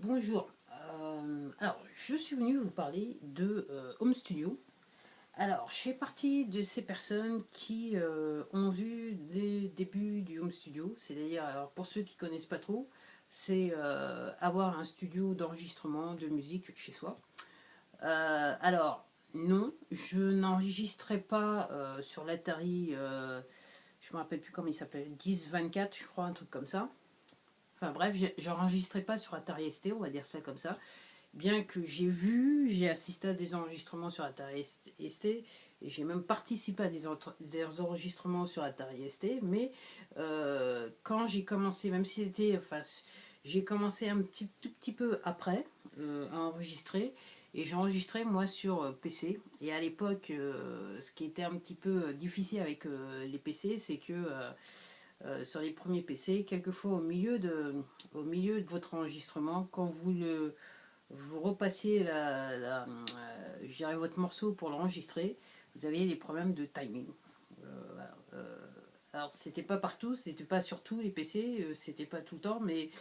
Bonjour, alors je suis venu vous parler de Home Studio. Alors je fais partie de ces personnes qui ont vu les débuts du Home Studio, c'est-à-dire, alors pour ceux qui ne connaissent pas trop, c'est avoir un studio d'enregistrement de musique chez soi. Alors non, je n'enregistrais pas sur l'Atari, je me rappelle plus comment il s'appelle, 1024 je crois, un truc comme ça. Enfin bref, j'enregistrais pas sur Atari ST, on va dire ça comme ça. Bien que j'ai assisté à des enregistrements sur Atari ST, et j'ai même participé à des enregistrements sur Atari ST, mais quand j'ai commencé, même si c'était, enfin, j'ai commencé tout petit peu après à enregistrer, et j'enregistrais moi sur PC. Et à l'époque, ce qui était un petit peu difficile avec les PC, c'est que sur les premiers PC, quelquefois au milieu de votre enregistrement, quand vous repassiez je dirais votre morceau pour l'enregistrer, vous aviez des problèmes de timing. Voilà. Alors c'était pas partout, c'était pas sur tous les PC, c'était pas tout le temps, mais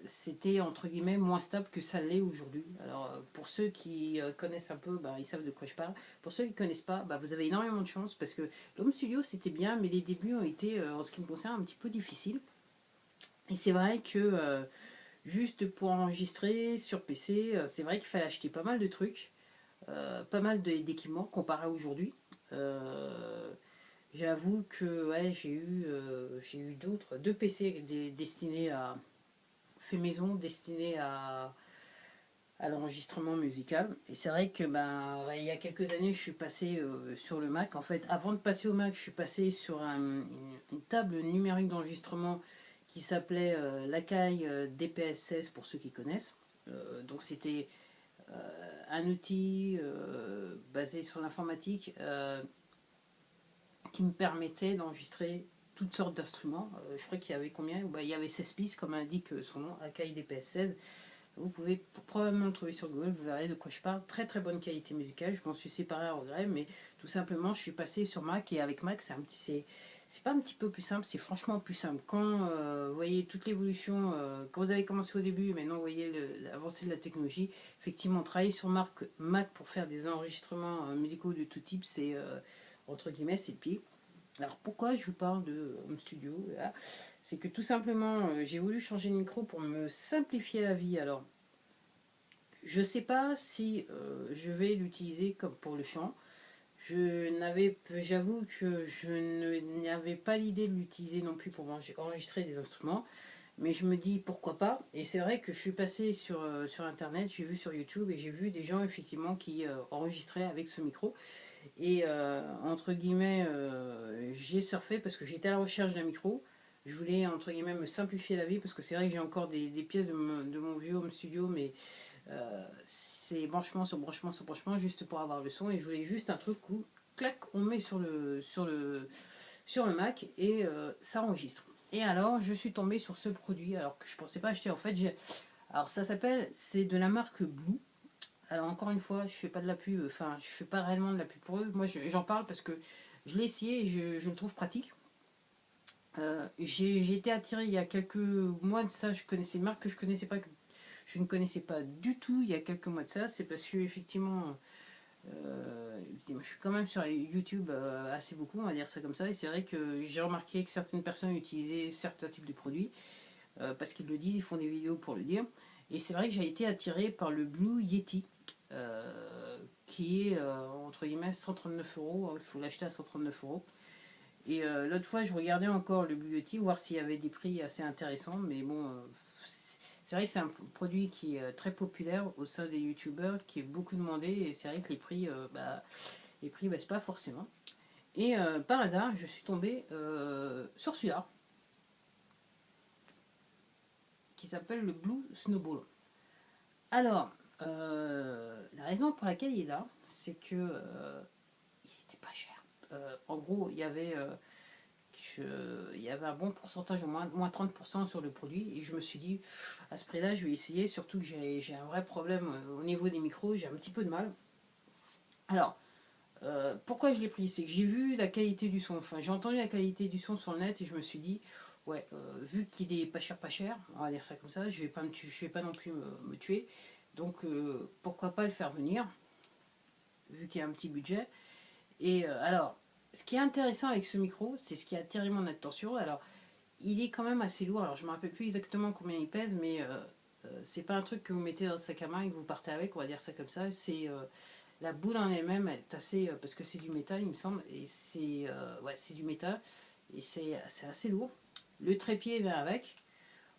c'était entre guillemets moins stable que ça l'est aujourd'hui. Alors pour ceux qui connaissent un peu, bah, ils savent de quoi je parle. Pour ceux qui ne connaissent pas, bah, vous avez énormément de chance parce que l'Home Studio c'était bien, mais les débuts ont été, en ce qui me concerne, un petit peu difficiles. Et c'est vrai que juste pour enregistrer sur PC, c'est vrai qu'il fallait acheter pas mal de trucs, pas mal d'équipements comparé à aujourd'hui. Euh, J'avoue que ouais, j'ai eu deux PC destinés à fait maison, destinés à l'enregistrement musical. Et c'est vrai que ben, ouais, il y a quelques années, je suis passé sur le Mac. En fait, avant de passer au Mac, je suis passé sur une table numérique d'enregistrement qui s'appelait l'Akai DPS16 pour ceux qui connaissent. Donc c'était un outil basé sur l'informatique qui me permettait d'enregistrer toutes sortes d'instruments. Je crois qu'il y avait combien? Bah, il y avait 16 pistes, comme indique son nom, Akai DPS16. Vous pouvez probablement le trouver sur Google, vous verrez de quoi je parle. Très très bonne qualité musicale, je m'en suis séparé à regret, mais tout simplement je suis passé sur Mac, et avec Mac c'est pas un petit peu plus simple, c'est franchement plus simple. Quand vous voyez toute l'évolution, quand vous avez commencé au début, maintenant vous voyez l'avancée de la technologie, effectivement travailler sur Mac pour faire des enregistrements musicaux de tout type, c'est entre guillemets c'est le pied. Alors pourquoi je vous parle de Home Studio là, c'est que tout simplement j'ai voulu changer de micro pour me simplifier la vie. Alors je ne sais pas si je vais l'utiliser comme pour le chant. J'avoue que n'avais pas l'idée de l'utiliser non plus pour enregistrer des instruments, mais je me dis pourquoi pas. Et c'est vrai que je suis passé sur internet, j'ai vu sur YouTube et j'ai vu des gens effectivement qui enregistraient avec ce micro. Et entre guillemets, j'ai surfé parce que j'étais à la recherche d'un micro. Je voulais entre guillemets me simplifier la vie parce que c'est vrai que j'ai encore des pièces de mon vieux home studio, mais c'est branchement sur branchement sur branchement juste pour avoir le son. Et je voulais juste un truc où, clac, on met sur le Mac et ça enregistre. Et alors, je suis tombée sur ce produit alors que je pensais pas acheter. En fait, alors ça c'est de la marque Blue. Alors encore une fois, je fais pas de la pub, enfin je fais pas réellement de la pub pour eux. Moi j'en parle parce que je l'ai essayé et je le trouve pratique. J'ai été attirée il y a quelques mois de ça, je connaissais une marque que je ne connaissais pas du tout il y a quelques mois de ça. C'est parce que effectivement, je suis quand même sur YouTube assez beaucoup, on va dire ça comme ça. Et c'est vrai que j'ai remarqué que certaines personnes utilisaient certains types de produits parce qu'ils le disent, ils font des vidéos pour le dire. Et c'est vrai que j'ai été attirée par le Blue Yeti qui est entre guillemets 139 euros. Il faut l'acheter à 139 euros. Et l'autre fois, je regardais encore le Blue Yeti, voir s'il y avait des prix assez intéressants. Mais bon, c'est vrai que c'est un produit qui est très populaire au sein des youtubeurs, qui est beaucoup demandé. Et c'est vrai que les prix baissent pas forcément. Et par hasard, je suis tombée sur celui-là, qui s'appelle le Blue Snowball. Alors, la raison pour laquelle il est là, c'est que il n'était pas cher. En gros, il y avait un bon pourcentage, au moins 30% sur le produit. Et je me suis dit, à ce prix-là, je vais essayer. Surtout que j'ai un vrai problème au niveau des micros. J'ai un petit peu de mal. Alors, pourquoi je l'ai pris? C'est que j'ai vu la qualité du son. Enfin, j'ai entendu la qualité du son sur le net et je me suis dit, ouais, vu qu'il est pas cher, on va dire ça comme ça, je vais pas je vais pas non plus me tuer. Donc pourquoi pas le faire venir, vu qu'il y a un petit budget. Et alors, ce qui est intéressant avec ce micro, c'est ce qui a attiré mon attention. Alors, il est quand même assez lourd. Alors, je me rappelle plus exactement combien il pèse, mais c'est pas un truc que vous mettez dans le sac à main et que vous partez avec, on va dire ça comme ça. C'est la boule en elle-même, elle est assez parce que c'est du métal, il me semble, et c'est ouais, c'est du métal et c'est assez lourd. Le trépied vient avec.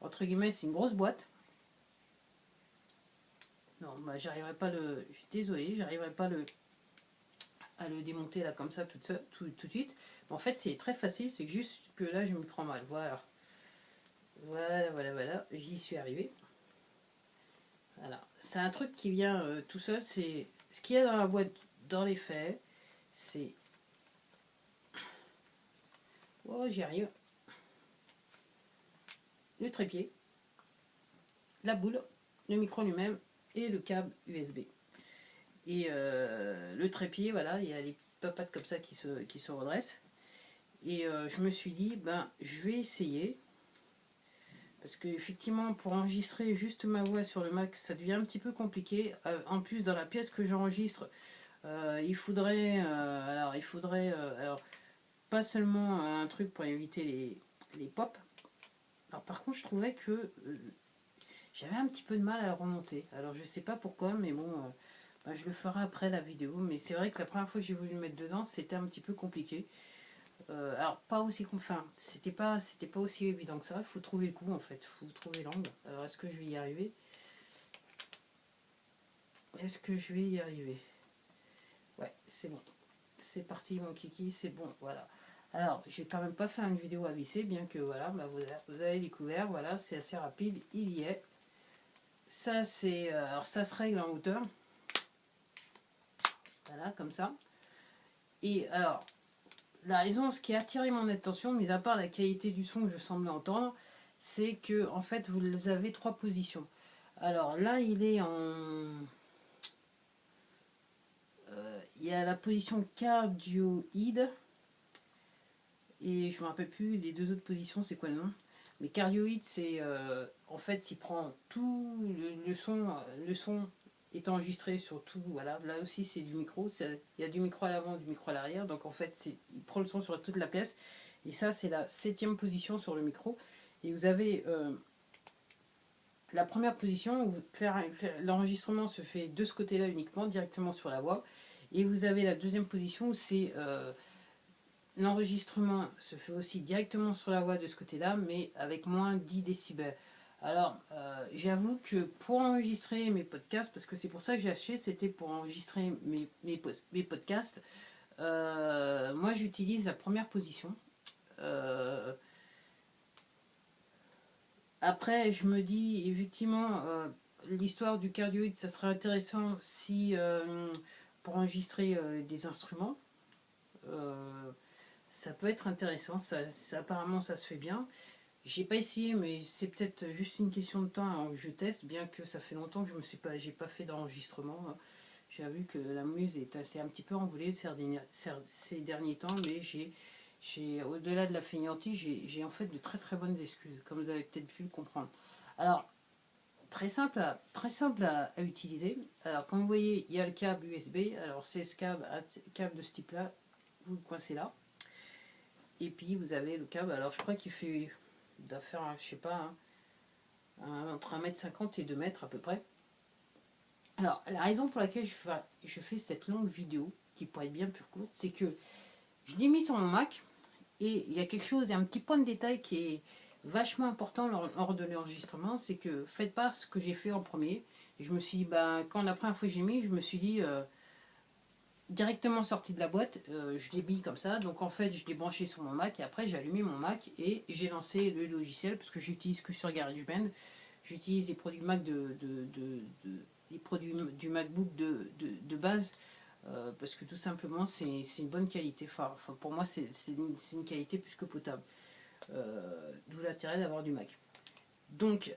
Entre guillemets, c'est une grosse boîte. Non, bah, j'arriverai pas le. Je suis désolé, j'arriverai pas à le démonter là comme ça tout de suite. Mais en fait, c'est très facile, c'est juste que là, je me prends mal. Voilà. Voilà. J'y suis arrivé. Voilà. C'est un truc qui vient tout seul. C'est ce qu'il y a dans la boîte dans les faits. C'est. Oh, j'y arrive. Le trépied, la boule, le micro lui-même et le câble USB. Et le trépied, voilà, il y a les papates comme ça qui se redressent. Et je me suis dit, ben, je vais essayer. Parce que effectivement, pour enregistrer juste ma voix sur le Mac, ça devient un petit peu compliqué. En plus, dans la pièce que j'enregistre, il faudrait, alors, pas seulement un truc pour éviter les pops. Alors, par contre, je trouvais que j'avais un petit peu de mal à le remonter. Alors, je sais pas pourquoi, mais bon, bah, je le ferai après la vidéo. Mais c'est vrai que la première fois que j'ai voulu le mettre dedans, c'était un petit peu compliqué. Alors pas aussi enfin, c'était pas aussi évident que ça. Il faut trouver le coup en fait, il faut trouver l'angle. Alors est-ce que je vais y arriver? Est-ce que je vais y arriver? Ouais, c'est bon. C'est parti mon kiki, c'est bon, voilà. Alors, j'ai quand même pas fait une vidéo à visser, bien que voilà, bah, vous avez découvert, voilà, c'est assez rapide, il y est. Ça c'est, alors ça se règle en hauteur. Voilà, comme ça. Et alors, la raison, ce qui a attiré mon attention, mis à part la qualité du son que je semble entendre, c'est que en fait vous avez 3 positions. Alors là, il est en. Il y a la position cardioïde. Et je ne me rappelle plus les 2 autres positions, c'est quoi le nom? Mais cardioïde, c'est. En fait, il prend tout le son. Le son est enregistré sur tout. Voilà, là aussi, c'est du micro. Il y a du micro à l'avant, du micro à l'arrière. Donc en fait, il prend le son sur toute la pièce. Et ça, c'est la 7e position sur le micro. Et vous avez. La première position, où l'enregistrement se fait de ce côté-là uniquement, directement sur la voix. Et vous avez la deuxième position où c'est l'enregistrement se fait aussi directement sur la voix de ce côté-là, mais avec moins 10 décibels. Alors, j'avoue que pour enregistrer mes podcasts, parce que c'est pour ça que j'ai acheté, c'était pour enregistrer mes podcasts, moi j'utilise la première position. Après, je me dis, effectivement, l'histoire du cardioïde, ça serait intéressant si, pour enregistrer des instruments, euh, ça peut être intéressant. Apparemment, ça se fait bien. J'ai pas essayé, mais c'est peut-être juste une question de temps avant que je teste, bien que ça fait longtemps que j'ai pas fait d'enregistrement. J'ai vu que la muse est assez un petit peu envolée ces derniers temps, mais au-delà de la fainéantise, j'ai en fait de très très bonnes excuses, comme vous avez peut-être pu le comprendre. Alors, très simple à utiliser. Alors, comme vous voyez, il y a le câble USB. Alors, c'est ce câble de ce type-là. Vous le coincez là. Et puis, vous avez le câble. Alors, je crois qu'il fait d'affaire, je sais pas, entre 1,50 m et 2 m à peu près. Alors, la raison pour laquelle je fais cette longue vidéo, qui pourrait être bien plus courte, c'est que je l'ai mis sur mon Mac. Et il y a quelque chose, il y a un petit point de détail qui est vachement important lors de l'enregistrement, c'est que faites pas ce que j'ai fait en premier. Et je me suis dit, quand la première fois que j'ai mis, je me suis dit, directement sorti de la boîte, je l'ai mis comme ça. Donc en fait, je l'ai branché sur mon Mac et après j'ai allumé mon Mac et j'ai lancé le logiciel parce que j'utilise que sur GarageBand. J'utilise les produits Mac les produits du MacBook de base. Parce que tout simplement c'est une bonne qualité. Enfin, pour moi c'est une qualité plus que potable. D'où l'intérêt d'avoir du Mac. Donc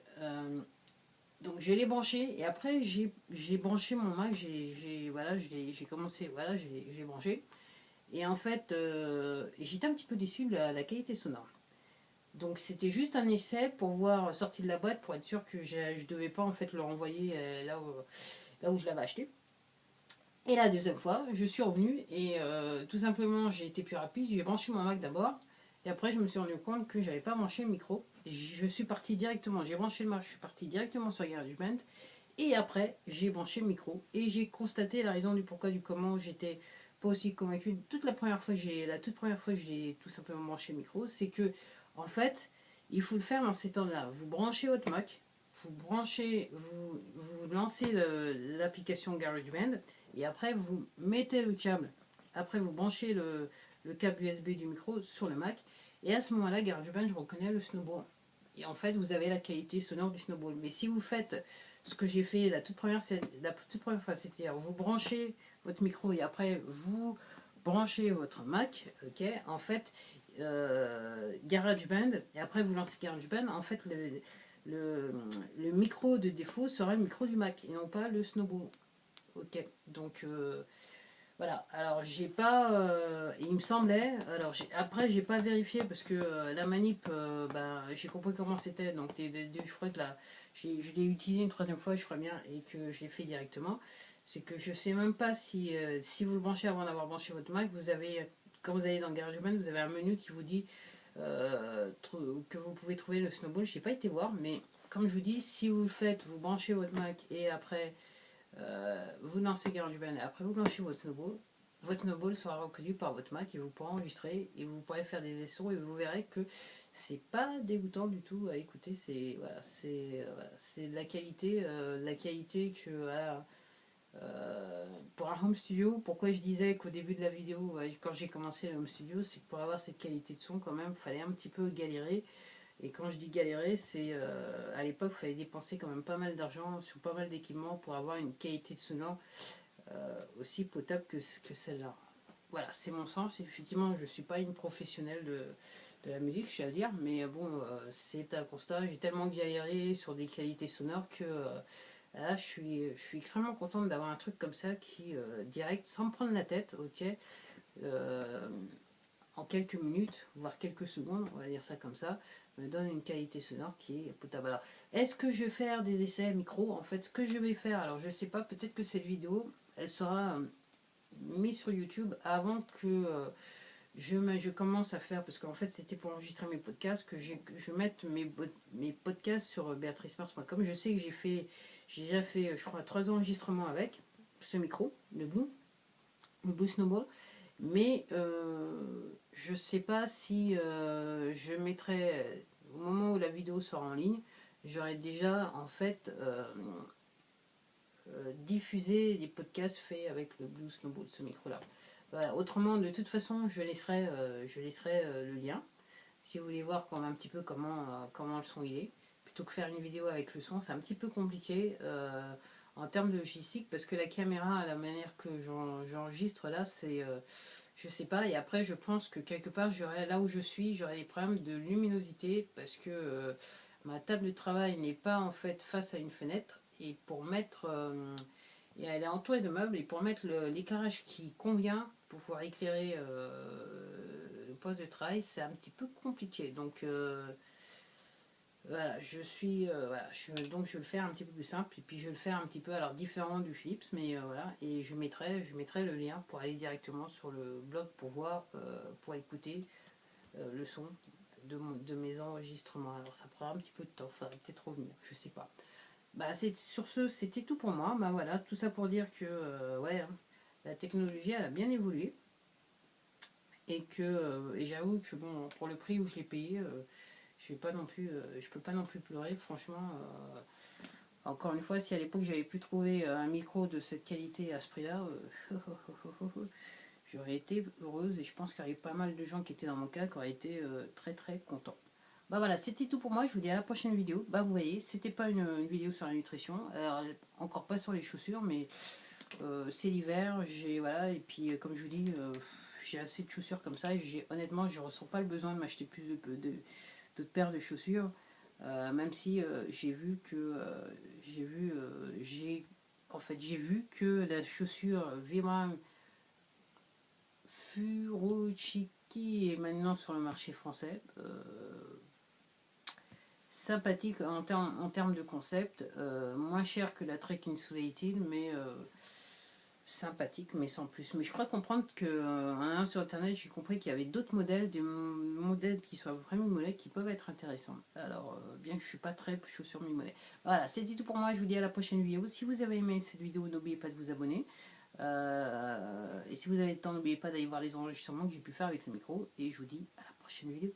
je l'ai branché et après j'ai branché mon Mac, voilà, j'ai commencé, voilà, j'ai branché. Et en fait j'étais un petit peu déçu de la qualité sonore. Donc c'était juste un essai pour voir sorti de la boîte pour être sûr que je devais pas en fait le renvoyer là où je l'avais acheté. Et la deuxième fois, je suis revenue et tout simplement j'ai été plus rapide, j'ai branché mon Mac d'abord et après je me suis rendu compte que j'avais pas branché le micro. Je suis parti directement, j'ai branché le Mac, je suis parti directement sur GarageBand et après j'ai branché le micro et j'ai constaté la raison du pourquoi du comment j'étais pas aussi convaincu la toute première fois que j'ai tout simplement branché le micro, c'est que en fait il faut le faire dans ces temps-là. Vous branchez votre Mac, vous lancez l'application GarageBand et après vous mettez le câble. Après vous branchez le câble USB du micro sur le Mac et à ce moment-là GarageBand je reconnais le Snowball. Et en fait vous avez la qualité sonore du Snowball. Mais si vous faites ce que j'ai fait la toute première fois, c'est-à-dire vous branchez votre micro et après vous branchez votre Mac, ok, en fait GarageBand et après vous lancez GarageBand, en fait le, le micro de défaut sera le micro du Mac et non pas le Snowball. Ok, donc voilà. Alors j'ai pas, il me semblait. Alors après j'ai pas vérifié parce que la manip, ben, j'ai compris comment c'était. Donc je crois que là, je l'ai utilisé une troisième fois, je crois bien, et que je l'ai fait directement. C'est que je sais même pas si vous le branchez avant d'avoir branché votre Mac, vous avez, quand vous allez dans GarageBand, vous avez un menu qui vous dit que vous pouvez trouver le Snowball. Je n'ai pas été voir, mais comme je vous dis, si vous le faites, vous branchez votre Mac et après vous lancez GarageBand et après vous branchez votre snowball sera reconnu par votre Mac et vous pourrez enregistrer et vous pourrez faire des essais et vous verrez que c'est pas dégoûtant du tout à écouter. C'est la qualité que pour un home studio. Pourquoi je disais qu'au début de la vidéo, quand j'ai commencé le home studio, c'est que pour avoir cette qualité de son quand même, fallait un petit peu galérer. Et quand je dis galérer, c'est à l'époque, il fallait dépenser quand même pas mal d'argent sur pas mal d'équipements pour avoir une qualité de sonore aussi potable que celle-là. Voilà, c'est mon sens. Effectivement, je ne suis pas une professionnelle de la musique, je suis à dire, mais bon, c'est un constat. J'ai tellement galéré sur des qualités sonores que là, je suis extrêmement contente d'avoir un truc comme ça qui, direct, sans me prendre la tête, ok, euh, en quelques minutes, voire quelques secondes, on va dire ça comme ça, me donne une qualité sonore qui est potable. Alors, est-ce que je vais faire des essais à micro? En fait, ce que je vais faire, alors je sais pas, peut-être que cette vidéo, elle sera mise sur YouTube avant que je commence à faire, parce qu'en fait c'était pour enregistrer mes podcasts, que je mette mes podcasts sur béatricemars.com. Je sais que j'ai déjà fait, je crois, 3 enregistrements avec ce micro, le Blue Snowball. Mais je sais pas si je mettrai, au moment où la vidéo sera en ligne, j'aurai déjà en fait diffusé les podcasts faits avec le Blue Snowball, ce micro-là. Voilà. Autrement, de toute façon, je laisserai le lien. Si vous voulez voir un petit peu comment le son il est, plutôt que faire une vidéo avec le son, c'est un petit peu compliqué en termes de logistique parce que la caméra, la manière que j'enregistre là, c'est je sais pas. Et après, je pense que quelque part, là où je suis, j'aurai des problèmes de luminosité parce que ma table de travail n'est pas en fait face à une fenêtre et et elle est entourée de meubles et pour mettre l'éclairage qui convient pour pouvoir éclairer le poste de travail, c'est un petit peu compliqué. Donc voilà, donc je vais le faire un petit peu plus simple et puis je vais le faire un petit peu alors différent du Philips, mais voilà, et je mettrai le lien pour aller directement sur le blog pour voir, pour écouter le son de mes enregistrements. Alors ça prendra un petit peu de temps, il faudrait peut-être revenir, je sais pas. Bah sur ce, c'était tout pour moi. Bah voilà, tout ça pour dire que ouais, hein, la technologie elle a bien évolué et j'avoue que bon, pour le prix où je l'ai payé, je vais pas non plus, je peux pas non plus pleurer. Franchement, encore une fois, si à l'époque j'avais pu trouver un micro de cette qualité à ce prix-là, j'aurais été heureuse et je pense qu'il y avait pas mal de gens qui étaient dans mon cas qui auraient été très très contents. Bah voilà, c'était tout pour moi. Je vous dis à la prochaine vidéo. Bah vous voyez, c'était pas une vidéo sur la nutrition, alors, encore pas sur les chaussures, mais c'est l'hiver. J'ai voilà et puis comme je vous dis, j'ai assez de chaussures comme ça. Honnêtement, je ressens pas le besoin de m'acheter plus d'autres paires de chaussures. Même si j'ai vu que la chaussure Vibram Furoshiki est maintenant sur le marché français. sympathique en termes de concept, moins cher que la Trek Insulated, mais sympathique, mais sans plus. Mais je crois comprendre que sur internet, j'ai compris qu'il y avait d'autres modèles, des modèles qui sont à peu près mi-mollet, qui peuvent être intéressants. Alors, bien que je suis pas très chaud sur mi-mollet. Voilà, c'est tout pour moi. Je vous dis à la prochaine vidéo. Si vous avez aimé cette vidéo, n'oubliez pas de vous abonner. Et si vous avez le temps, n'oubliez pas d'aller voir les enregistrements que j'ai pu faire avec le micro. Et je vous dis à la prochaine vidéo.